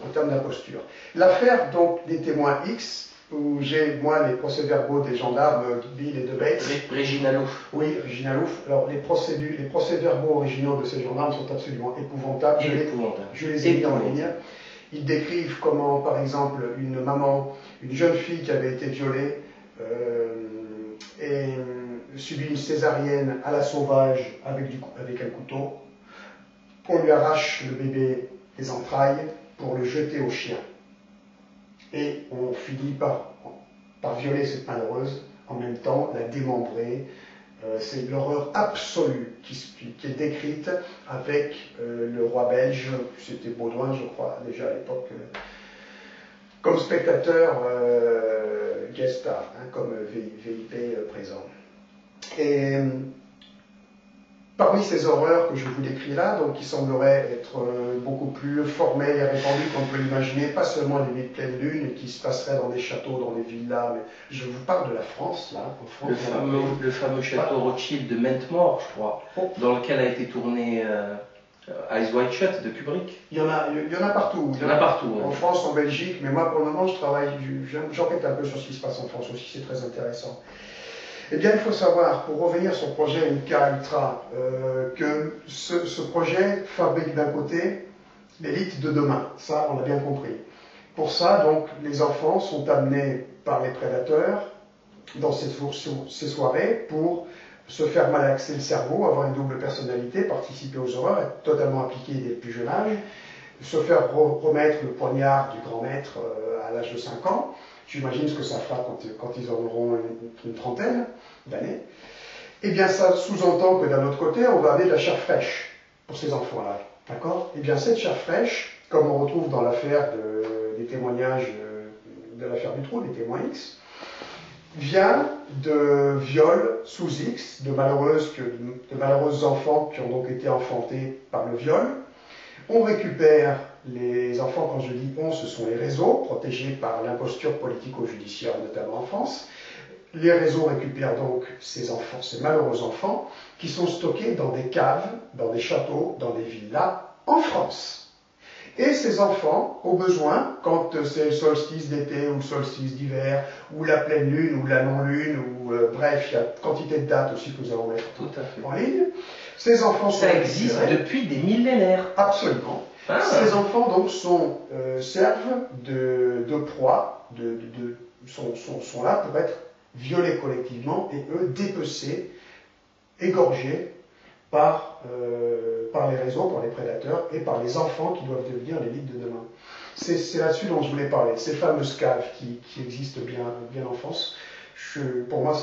en termes d'imposture. L'affaire donc des témoins X, où j'ai moi les procès-verbaux des gendarmes Bill et de Bates. Regina Louf. Oui, Regina Louf. Alors les procès-verbaux originaux de ces gendarmes sont absolument épouvantables. Je les ai mis en ligne. Ils décrivent comment, par exemple, une maman, une jeune fille qui avait été violée et subit une césarienne à la sauvage avec un couteau. On lui arrache le bébé des entrailles pour le jeter au chien. Et on finit par violer cette malheureuse, en même temps la démembrer. C'est l'horreur absolue qui est décrite avec le roi belge, c'était Baudouin je crois déjà à l'époque, comme spectateur guest star, comme VIP présent. Et parmi ces horreurs que je vous décris là, donc qui sembleraient être beaucoup plus formelles et répandues qu'on peut l'imaginer, pas seulement les nuits de pleine lune qui se passeraient dans des châteaux, dans des villas, mais je vous parle de la France, là, en France. Le fameux château Rothschild de Mentmore, je crois, dans lequel a été tourné Eyes Wide Shut de Kubrick. Il y en a partout. Il y en a partout. En France, en Belgique, mais moi pour le moment, j'enquête un peu sur ce qui se passe en France aussi, c'est très intéressant. Eh bien, il faut savoir, pour revenir sur le projet MK Ultra, que ce projet fabrique d'un côté l'élite de demain. Ça, on l'a bien compris. Pour ça, donc, les enfants sont amenés par les prédateurs dans ces soirées pour se faire malaxer le cerveau, avoir une double personnalité, participer aux horreurs, être totalement impliqués dès le plus jeune âge, se faire remettre le poignard du grand maître à l'âge de 5 ans. J'imagine ce que ça fera quand ils en auront une trentaine d'années. Eh bien, ça sous-entend que d'un autre côté, on va amener de la chair fraîche pour ces enfants-là. D'accord? Eh bien, cette chair fraîche, comme on retrouve dans l'affaire des témoignages de l'affaire du trou, des témoins X, vient de viols sous X, de malheureux enfants qui ont donc été enfantés par le viol. On récupère les enfants, quand je dis on, ce sont les réseaux, protégés par l'imposture politico-judiciaire, notamment en France. Les réseaux récupèrent donc ces enfants, ces malheureux enfants, qui sont stockés dans des caves, dans des châteaux, dans des villas, en France. Et ces enfants, au besoin, quand c'est le solstice d'été ou le solstice d'hiver, ou la pleine lune ou la non-lune, ou bref, il y a quantité de dates aussi que nous allons mettre en ligne, ces enfants sont... Ça existe depuis des millénaires. Absolument. Ah. Ces enfants donc servent de proie, sont là pour être violés collectivement et eux dépecés, égorgés par les réseaux, par les prédateurs et par les enfants qui doivent devenir l'élite de demain. C'est là-dessus dont je voulais parler, ces fameuses caves qui existent bien en France. Pour moi,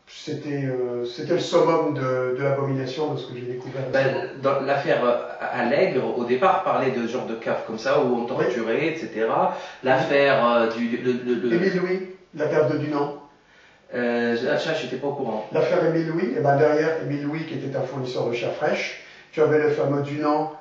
c'était le summum de l'abomination de ce que j'ai découvert. Dans l'affaire Allègre, au départ, parlait de ce genre de cave comme ça, où on torturait, etc. L'affaire Émile Louis, la cave de Dunant. Ça, je n'étais pas au courant. L'affaire Émile Louis, et derrière Émile Louis, qui était un fournisseur de chair fraîche, tu avais le fameux Dunant,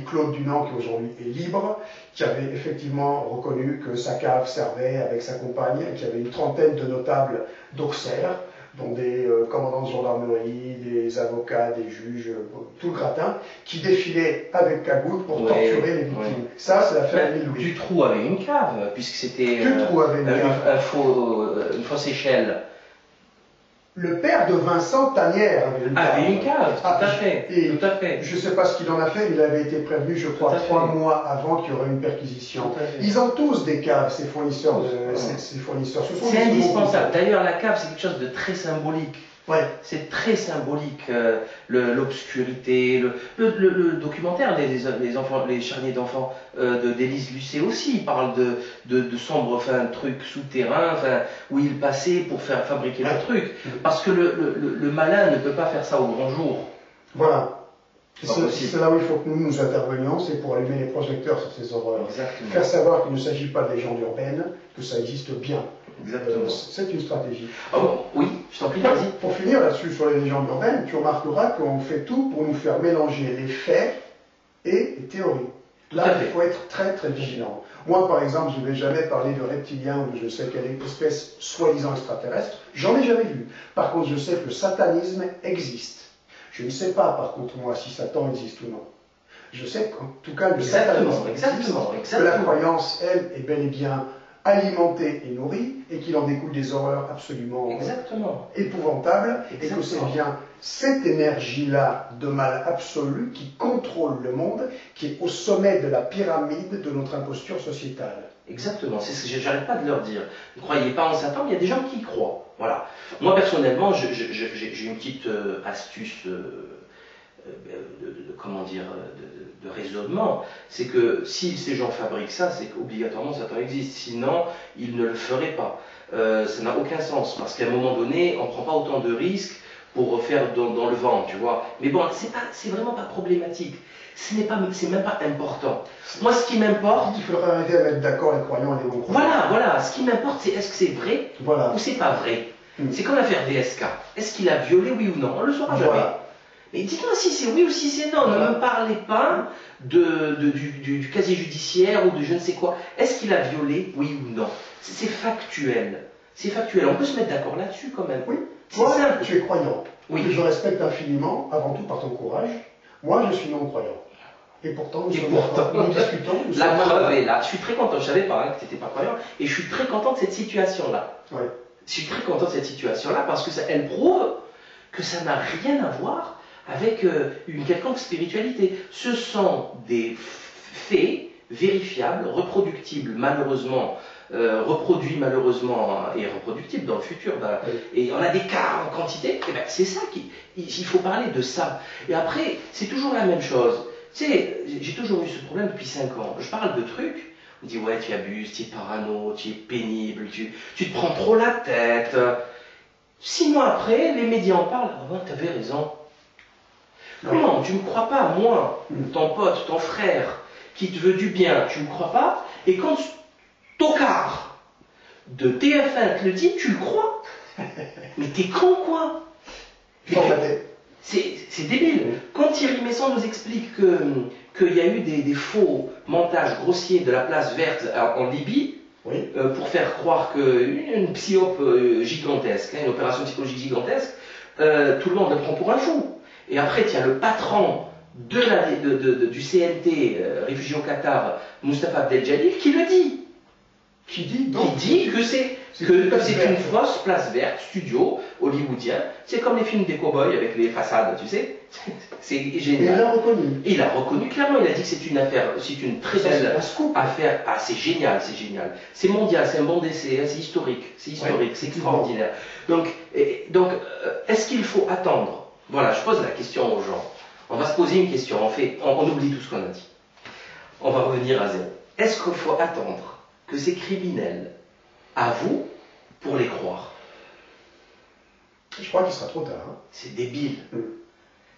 Claude Dunant, qui aujourd'hui est libre, qui avait effectivement reconnu que sa cave servait avec sa compagne, et qui avait une trentaine de notables d'Auxerre, dont des commandants de gendarmerie, des avocats, des juges, tout le gratin, qui défilaient avec cagoule pour torturer les victimes. Ouais. Ça, c'est l'affaire Émile Louis. Dutroux avait une cave, puisque c'était une fausse échelle. Le père de Vincent Tanière avait une cave. Tout à fait. Et tout à fait. Je ne sais pas ce qu'il en a fait, il avait été prévenu, je crois, 3 mois avant qu'il y aurait une perquisition. Ils ont tous des caves, ces fournisseurs. C'est indispensable. D'ailleurs, la cave, c'est quelque chose de très symbolique. Ouais. C'est très symbolique, l'obscurité, le documentaire les charniers d'enfants d'Élise Lucet aussi, il parle de sombres trucs souterrains où il passait pour faire fabriquer le truc. Parce que le malin ne peut pas faire ça au grand jour. Voilà. C'est là où il faut que nous intervenions, c'est pour allumer les projecteurs sur ces horreurs. Exactement. Faire savoir qu'il ne s'agit pas de légendes urbaines, que ça existe bien. Exactement. C'est une stratégie. Oui, je t'en prie, vas-y. Pour finir là-dessus sur les légendes urbaines, tu remarqueras qu'on fait tout pour nous faire mélanger les faits et les théories. Là, il faut être très très vigilant. Moi, par exemple, je ne vais jamais parler de reptiliens ou de je sais quelle espèce soi-disant extraterrestre. J'en ai jamais vu. Par contre, je sais que le satanisme existe. Je ne sais pas, par contre, moi, si Satan existe ou non. Je sais qu'en tout cas, le Exactement, satanisme exactement, existe, que la croyance, elle, est bel et bien alimentée et nourrie, et qu'il en découle des horreurs absolument épouvantables, et que c'est bien cette énergie-là de mal absolu qui contrôle le monde, qui est au sommet de la pyramide de notre imposture sociétale. Exactement, c'est ce que j'arrête pas de leur dire. Ne croyez pas en Satan, mais il y a des gens qui y croient. Voilà. Moi, personnellement, j'ai une petite astuce comment dire, de raisonnement. C'est que si ces gens fabriquent ça, c'est qu'obligatoirement Satan existe. Sinon, ils ne le feraient pas. Ça n'a aucun sens, parce qu'à un moment donné, on ne prend pas autant de risques pour faire dans le vent, tu vois. Mais bon, c'est vraiment pas problématique. C'est même pas important. Moi, ce qui m'importe... Il faudrait arriver à mettre d'accord les croyants et les non-croyants. Voilà. Ce qui m'importe, c'est est-ce que c'est vrai ou c'est pas vrai. C'est comme l'affaire DSK. Est-ce qu'il a violé, oui ou non? On ne le saura jamais. Mais dites-moi si c'est oui ou si c'est non. Ne me parlez pas du casier judiciaire ou de je ne sais quoi. Est-ce qu'il a violé, oui ou non? C'est factuel. C'est factuel. On peut se mettre d'accord là-dessus quand même. Oui. Toi, tu es croyant. Oui. Que je respecte infiniment, avant tout par ton courage. Moi, je suis non-croyant. Et pourtant, nous discutons. La preuve est là. Je suis très content. Je ne savais pas que tu n'étais pas croyant. Et je suis très content de cette situation-là. Ouais. Je suis très content de cette situation-là parce que elle prouve que ça n'a rien à voir avec une quelconque spiritualité. Ce sont des faits vérifiables, reproductibles malheureusement, reproduits malheureusement et reproductibles dans le futur. Et on a des cas en quantité. Et ben, c'est ça il faut parler de ça. Et après, c'est toujours la même chose. Tu sais, j'ai toujours eu ce problème depuis 5 ans. Je parle de trucs. On me dit, ouais, tu abuses, tu es parano, tu es pénible, tu te prends trop la tête. 6 mois après, les médias en parlent. Ah ouais, t'avais raison. Comment? Tu ne me crois pas, moi, ton pote, ton frère, qui te veut du bien, tu ne me crois pas? Et quand tocard de TF1 te le dit, tu le crois? Mais t'es con, quoi? C'est débile. Quand Thierry Messon nous explique qu'il y a eu des faux montages grossiers de la place verte en Libye, pour faire croire qu'une psyop gigantesque, une opération psychologique gigantesque, tout le monde le prend pour un fou. Et après, il y a le patron du CNT, réfugié au Qatar, Moustapha Abdel-Jalil, qui le dit. Qui dit que c'est une fausse place verte, studio, hollywoodien. C'est comme les films des cow-boys avec les façades, tu sais. C'est génial. Et il l'a reconnu. Il a reconnu clairement, il a dit que c'est une affaire, c'est une très belle affaire. Ah, c'est génial, c'est génial. C'est mondial, c'est un bon décès, c'est historique, c'est extraordinaire. Donc est-ce qu'il faut attendre? Voilà, je pose la question aux gens. On va se poser une question, on oublie tout ce qu'on a dit. On va revenir à zéro. Est-ce qu'il faut attendre que ces criminels avouent pour les croire? Je crois qu'il sera trop tard. Hein. C'est débile.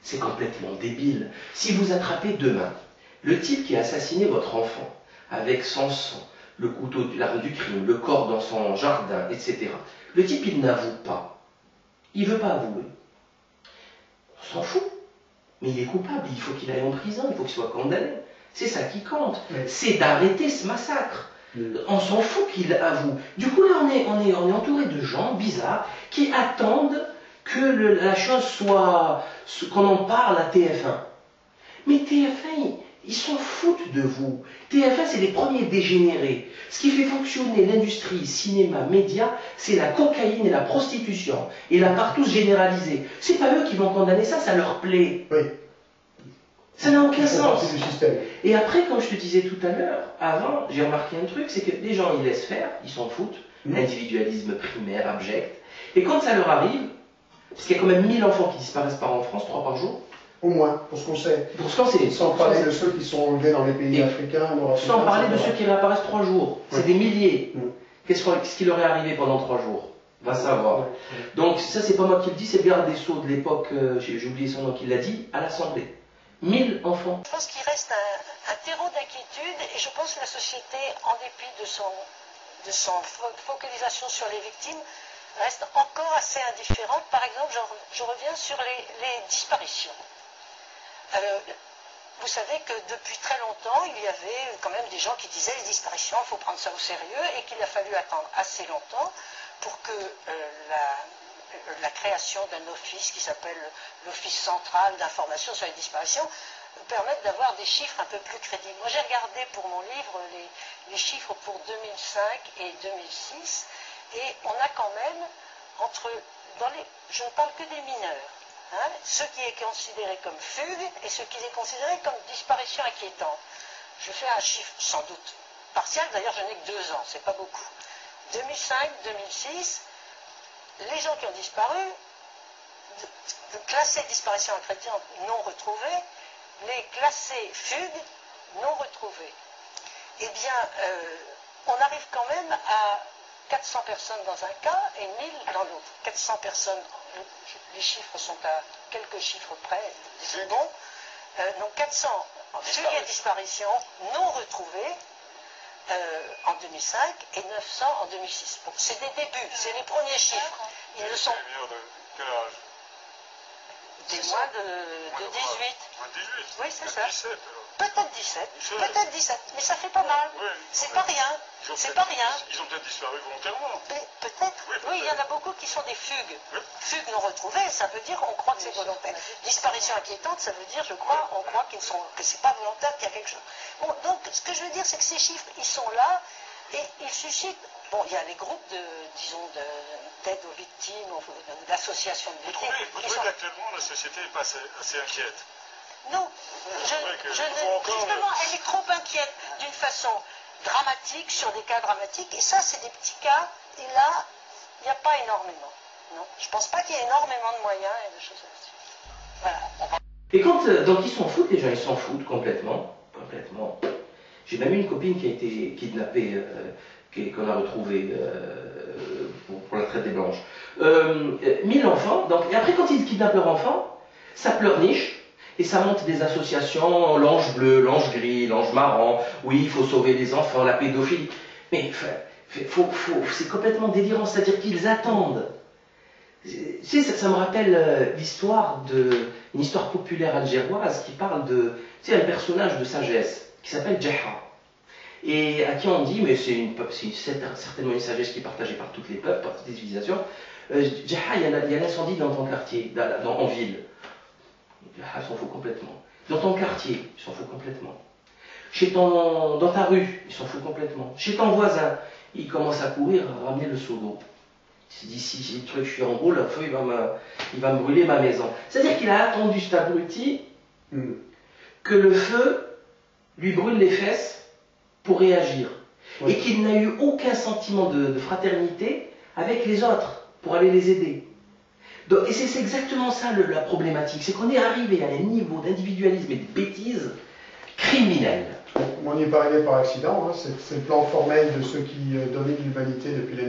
C'est complètement débile. Si vous attrapez demain le type qui a assassiné votre enfant avec son sang, le couteau, l'arme du crime, le corps dans son jardin, etc. Le type, il n'avoue pas. Il ne veut pas avouer. On s'en fout. Mais il est coupable, il faut qu'il aille en prison, il faut qu'il soit condamné. C'est ça qui compte. C'est d'arrêter ce massacre. On s'en fout qu'il avoue. Du coup, là, on est entouré de gens bizarres qui attendent que la chose soit... qu'on en parle à TF1. Mais TF1, ils s'en foutent de vous. TF1, c'est les premiers dégénérés. Ce qui fait fonctionner l'industrie, cinéma, médias, c'est la cocaïne et la prostitution. Et la partouze généralisée. C'est pas eux qui vont condamner ça, ça leur plaît. Oui. Ça n'a aucun sens. Du système. Et après, comme je te disais tout à l'heure, avant, j'ai remarqué un truc, c'est que les gens, ils laissent faire, ils s'en foutent. Individualisme primaire, abject. Et quand ça leur arrive, parce qu'il y a quand même 1000 enfants qui disparaissent par an en France, 3 par jour. Au moins, pour ce qu'on sait. Pour ce qu'on sait. Sans parler de ceux qui sont enlevés dans les pays africains, nord-africains. Sans parler de ceux qui réapparaissent 3 jours. C'est des milliers. Qu'est-ce qui leur est arrivé pendant 3 jours? Va savoir. Donc ça, c'est pas moi qui le dis, c'est le garde des Sceaux de l'époque, j'ai oublié son nom, qui l'a dit, à l'Assemblée. 1000 enfants. Je pense qu'il reste un terreau d'inquiétude et je pense que la société, en dépit de son focalisation sur les victimes, reste encore assez indifférente. Par exemple, je reviens sur les disparitions. Vous savez que depuis très longtemps, il y avait quand même des gens qui disaient les disparitions, il faut prendre ça au sérieux et qu'il a fallu attendre assez longtemps pour que la création d'un office qui s'appelle l'Office central d'information sur les disparitions permettent d'avoir des chiffres un peu plus crédibles. Moi, j'ai regardé pour mon livre les chiffres pour 2005 et 2006, et on a quand même, je ne parle que des mineurs, hein, ce qui est considéré comme fugue et ce qui est considéré comme disparition inquiétante. Je fais un chiffre sans doute partiel, d'ailleurs je n'ai que 2 ans, c'est pas beaucoup. 2005-2006, les gens qui ont disparu, classés disparition inquiétante non retrouvés, les classés fugues non retrouvés. Eh bien, on arrive quand même à 400 personnes dans un cas et 1000 dans l'autre. 400 personnes, les chiffres sont à quelques chiffres près, c'est bon. Donc 400 fugues et disparitions non retrouvées en 2005 et 900 en 2006. Bon, c'est des débuts, c'est les premiers chiffres. Ils ne sont... Quel âge? Des moins de 18. Moins de 18? Oui, c'est ça. 17 alors. Peut-être 17, peut-être 17, mais ça fait pas mal. Oui, c'est pas rien. C'est pas rien. Ils ont peut-être disparu volontairement. Peut-être. Oui, il y en a beaucoup qui sont des fugues. Oui. Fugues non retrouvées, ça veut dire on croit que c'est volontaire. Disparition inquiétante, ça veut dire on croit que c'est pas volontaire, qu'il y a quelque chose. Bon, donc ce que je veux dire, c'est que ces chiffres, ils sont là et ils suscitent. Bon, il y a les groupes d'aide aux victimes, d'associations de victimes. Vous trouvez qu'actuellement la société est pas assez inquiète? Non, justement, elle est trop inquiète d'une façon dramatique, sur des cas dramatiques, et ça, c'est des petits cas, et là, il n'y a pas énormément. Non, je ne pense pas qu'il y ait énormément de moyens et de choses là-dessus. Voilà. Et donc ils s'en foutent, les gens, ils s'en foutent complètement. J'ai même une copine qui a été kidnappée, qu'on a retrouvée pour la traite des blanches. 1000 enfants, donc, et après quand ils kidnappent leur enfant, ça pleurniche. Et ça monte des associations, l'ange bleu, l'ange gris, l'ange marron, oui, il faut sauver les enfants, la pédophilie. Mais c'est complètement délirant, c'est-à-dire qu'ils attendent. Ça me rappelle une histoire populaire algéroise qui parle un personnage de sagesse qui s'appelle Djeha. Et à qui on dit, mais c'est certainement une sagesse qui est partagée par tous les peuples, par toutes les civilisations. Djeha, il y a l'incendie dans ton quartier, en ville. Il s'en fout complètement. Dans ton quartier, il s'en fout complètement. Dans ta rue, il s'en fout complètement. Chez ton voisin, il commence à courir, à ramener le seau d'eau. Il se dit, si le truc, je suis en gros, le feu, il va me brûler ma maison. C'est-à-dire qu'il a attendu cet abruti que le feu lui brûle les fesses pour réagir. Oui. Et qu'il n'a eu aucun sentiment de fraternité avec les autres pour aller les aider. Donc, et c'est exactement ça la problématique, c'est qu'on est arrivé à un niveau d'individualisme et de bêtises criminelles. On n'y est pas arrivé par accident, hein. C'est le plan formel de ceux qui dominent l'humanité depuis la